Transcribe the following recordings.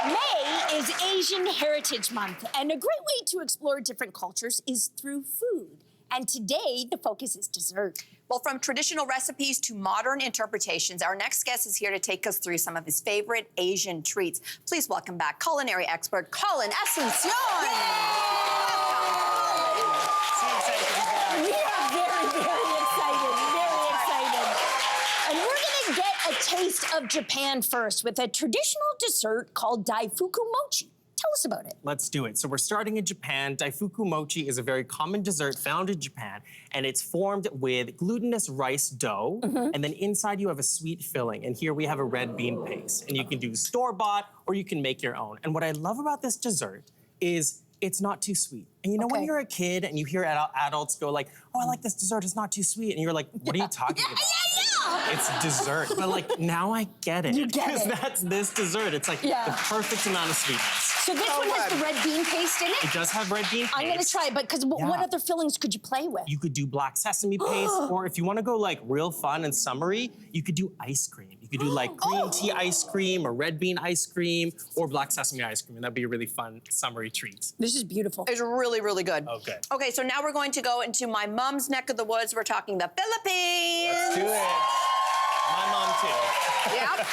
May is Asian Heritage Month, and a great way to explore different cultures is through food. And today, the focus is dessert. Well, from traditional recipes to modern interpretations, our next guest is here to take us through some of his favorite Asian treats. Please welcome back culinary expert Colin Asuncion. We are very, very excited, very excited. And we're gonna get a taste of Japan first with a traditional dessert called daifuku mochi. Tell us about it. Let's do it. So we're starting in Japan. Daifuku mochi is a very common dessert found in Japan, and it's formed with glutinous rice dough, and then inside you have a sweet filling. And here we have a red bean paste, and you can do store-bought or you can make your own. And what I love about this dessert is it's not too sweet. And you know when you're a kid and you hear adults go like, oh, I like this dessert, it's not too sweet. And you're like, what are you talking about? It's dessert. But like, now I get it. You get Because it. that's this dessert. It's like the perfect amount of sweetness. So this one has the red bean paste in it? It does have red bean paste. I'm gonna try it, but because what other fillings could you play with? You could do black sesame paste, or if you want to go like real fun and summery, you could do ice cream. You could do like green tea ice cream or red bean ice cream or black sesame ice cream, and that'd be a really fun summery treat. This is beautiful. It's really, really good. Oh, good. Okay, so now we're going to go into my mom's neck of the woods. We're talking the Philippines. Let's do it. My mom too. Yeah.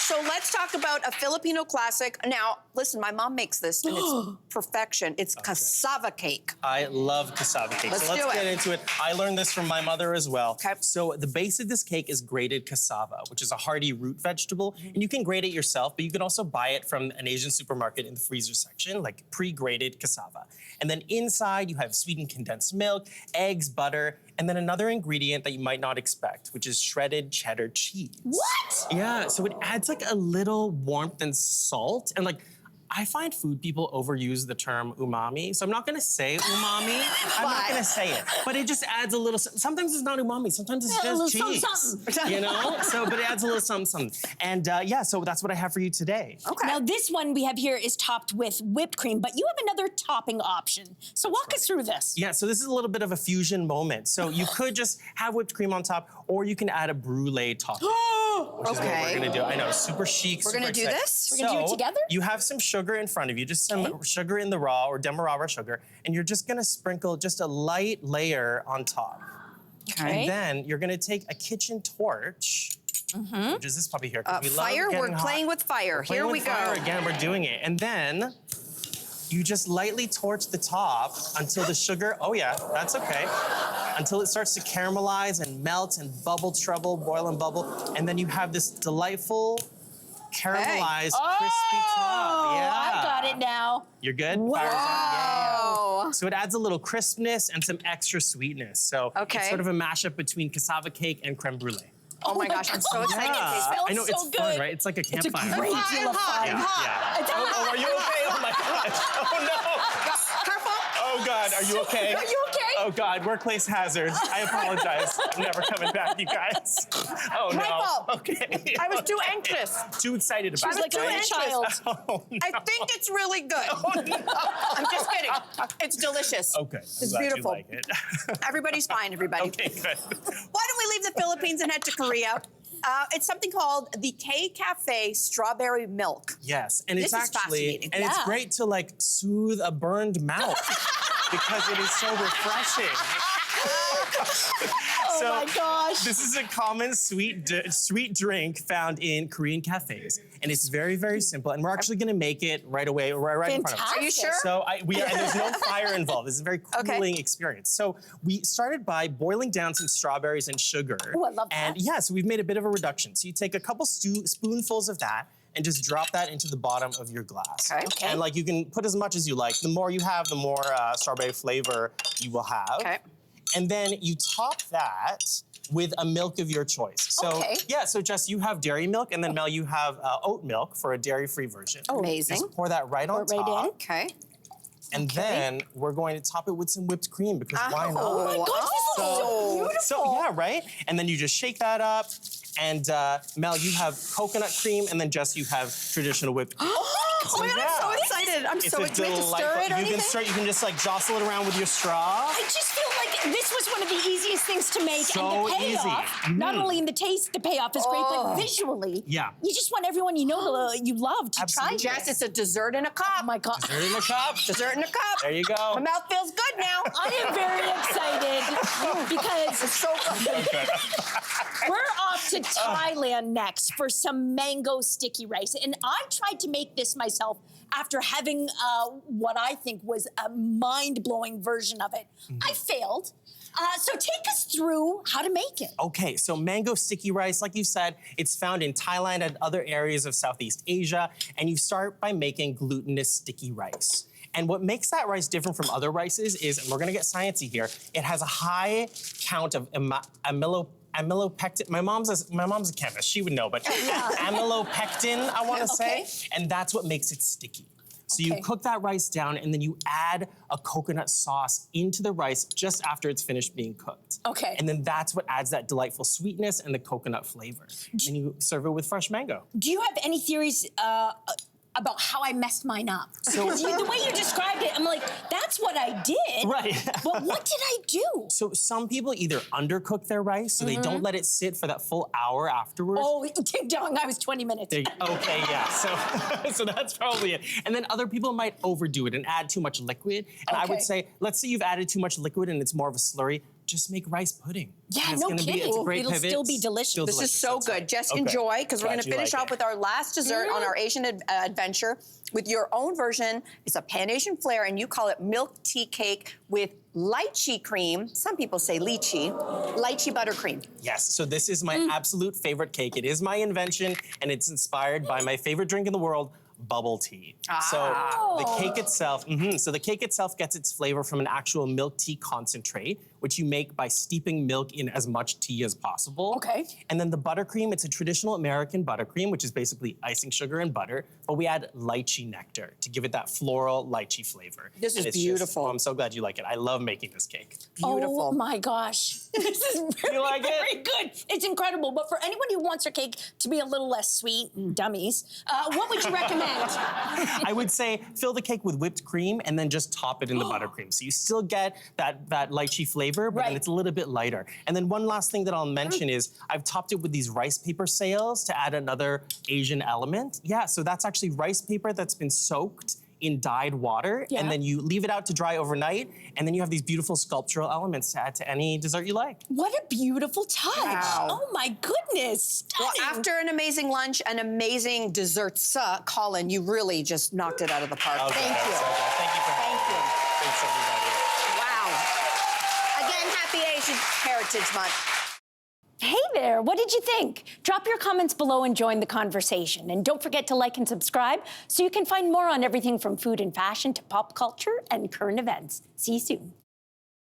So let's talk about a Filipino classic. Now, listen, my mom makes this and it's perfection. It's cassava cake. I love cassava cake. Let's so let's do get it. into it. I learned this from my mother as well. Okay. So the base of this cake is grated cassava, which is a hearty root vegetable. And you can grate it yourself, but you can also buy it from an Asian supermarket in the freezer section, like pre-grated cassava. And then inside you have sweetened condensed milk, eggs, butter, and then another ingredient that you might not expect, which is shredded cheddar cheese. What? Yeah, so it adds like a little warmth and salt. And like, I find food people overuse the term umami. So I'm not gonna say umami. I'm not gonna say it. But it just adds a little, sometimes it's not umami, sometimes it's just cheese. Something. You know? So, but it adds a little something. And yeah, so that's what I have for you today. Okay. Now this one we have here is topped with whipped cream, but you have another topping option. So walk us through this. Yeah, so this is a little bit of a fusion moment. So you could just have whipped cream on top, or you can add a brulee topping. Which is what we're gonna do. I know, super chic, We're gonna do this? We're gonna do it together? You have some sugar in front of you, just some sugar in the raw or demerara sugar, and you're just gonna sprinkle just a light layer on top. Okay. And then you're gonna take a kitchen torch, which is this puppy here. 'Cause we love Fire, getting we're hot. playing with fire. Here we go. Again, we're doing it. And then you just lightly torch the top until the sugar, oh yeah, that's okay, until it starts to caramelize and melt and bubble trouble, boil and bubble. And then you have this delightful caramelized crispy top. Yeah. I got it now. You're good? Wow. Fire's on? Yeah. So it adds a little crispness and some extra sweetness. So it's sort of a mashup between cassava cake and creme brulee. Oh my gosh, I'm so excited. Yeah. It smells I know, so it's good. fun, right? It's like a campfire. It's a great deal of fun. Yeah. Oh, are you okay? Oh my gosh. Oh no. Careful. Oh God, are you okay? Are you okay? Oh God, workplace hazard. I apologize. I'm never coming back, you guys. Oh My no. fault. Okay. I was too anxious. Too excited about She's it. like a right? little child. Oh, no. I think it's really good. I'm just kidding. It's delicious. Okay. It's I'm glad beautiful. You like it. Everybody's fine, everybody. Okay, good. Why don't we leave the Philippines and head to Korea? It's something called the K-Cafe Strawberry Milk. Yes, and it's This is actually, fascinating. and it's great to like soothe a burned mouth because it is so refreshing. Oh my gosh. This is a common sweet drink found in Korean cafes, and it's very, very simple. And we're actually going to make it right away, right in front of us. Are you sure? So and there's no fire involved. This is a very cooling experience. So we started by boiling down some strawberries and sugar. Oh, I love that. And yeah, so we've made a bit of a reduction. So you take a couple spoonfuls of that and just drop that into the bottom of your glass. Okay. And like you can put as much as you like. The more you have, the more strawberry flavor you will have. Okay. And then you top that with a milk of your choice. So yeah, so Jess, you have dairy milk, and then Mel, you have oat milk for a dairy-free version. Oh, amazing. Just pour that right on top. Right in. Okay. And then we're going to top it with some whipped cream because why not? Oh my gosh, this is so beautiful. So yeah, right? And then you just shake that up. And Mel, you have coconut cream, and then Jess, you have traditional whipped cream. Oh my God, I'm so excited. I'm so excited. We have to stir it or anything? You can just like jostle it around with your straw. I just feel like this was one of the easiest things to make, So and the payoff, easy. not only in the taste, the payoff is great, but visually, Yeah. you just want everyone you know you love to try this. Jess, it's a dessert in a cup. Oh my God. Dessert in a cup. Dessert in a cup. There you go. My mouth feels good now. I am very excited because It's so good. we're off to Thailand next for some mango sticky rice. And I tried to make this myself after having what I think was a mind-blowing version of it. I failed. So take us through how to make it. Okay, so mango sticky rice, like you said, it's found in Thailand and other areas of Southeast Asia, and you start by making glutinous sticky rice. And what makes that rice different from other rices is, and we're gonna get sciencey here, it has a high count of amylopectin. My mom's a chemist, she would know, but amylopectin, I wanna say, and that's what makes it sticky. So you cook that rice down and then you add a coconut sauce into the rice just after it's finished being cooked. Okay. And then that's what adds that delightful sweetness and the coconut flavor. And you serve it with fresh mango. Do you have any theories about how I messed mine up? So- Because the way you described it, I'm like, that's what I did. Right. But what did I do? So some people either undercook their rice, so they don't let it sit for that full hour afterwards. Oh, ding dong, I was 20 minutes. Okay, yeah. So that's probably it. And then other people might overdo it and add too much liquid. And I would Okay. say, let's say you've added too much liquid and it's more of a slurry. Just make rice pudding. Yeah, And it's no gonna kidding. It's a great It'll pivot. still be delicious. Still This is so That's right. good. Just Okay. enjoy, because we're Glad going to you finish like off it. with our last dessert on our Asian adventure with your own version. It's a Pan-Asian flair, and you call it milk tea cake with lychee cream. Some people say lychee buttercream. Yes, so this is my absolute favorite cake. It is my invention, and it's inspired by my favorite drink in the world, bubble tea. So the cake itself, so the cake itself gets its flavor from an actual milk tea concentrate, which you make by steeping milk in as much tea as possible. Okay. And then the buttercream, it's a traditional American buttercream, which is basically icing sugar and butter, but we add lychee nectar to give it that floral lychee flavor. This is And it's beautiful. I'm so glad you like it. I love making this cake. Beautiful. Oh my gosh. This is very, like it? very good. It's incredible. But for anyone who wants their cake to be a little less sweet, dummies, what would you recommend? I would say fill the cake with whipped cream and then just top it in the buttercream. So you still get that lychee flavor, but then Right. it's a little bit lighter. And then one last thing that I'll mention is I've topped it with these rice paper sails to add another Asian element. Yeah, so that's actually rice paper that's been soaked in dyed water, Yeah. and then you leave it out to dry overnight, and then you have these beautiful sculptural elements to add to any dessert you like. What a beautiful touch. Wow. Oh my goodness. Well, Stunning. after an amazing lunch and amazing desserts, Colin, you really just knocked it out of the park. Okay, Thank that's you. so good. Thank you for having me. Thanks, everybody. Wow. Again, happy Asian Heritage Month. Hey there, what did you think? Drop your comments below and join the conversation. And don't forget to like and subscribe so you can find more on everything from food and fashion to pop culture and current events. See you soon.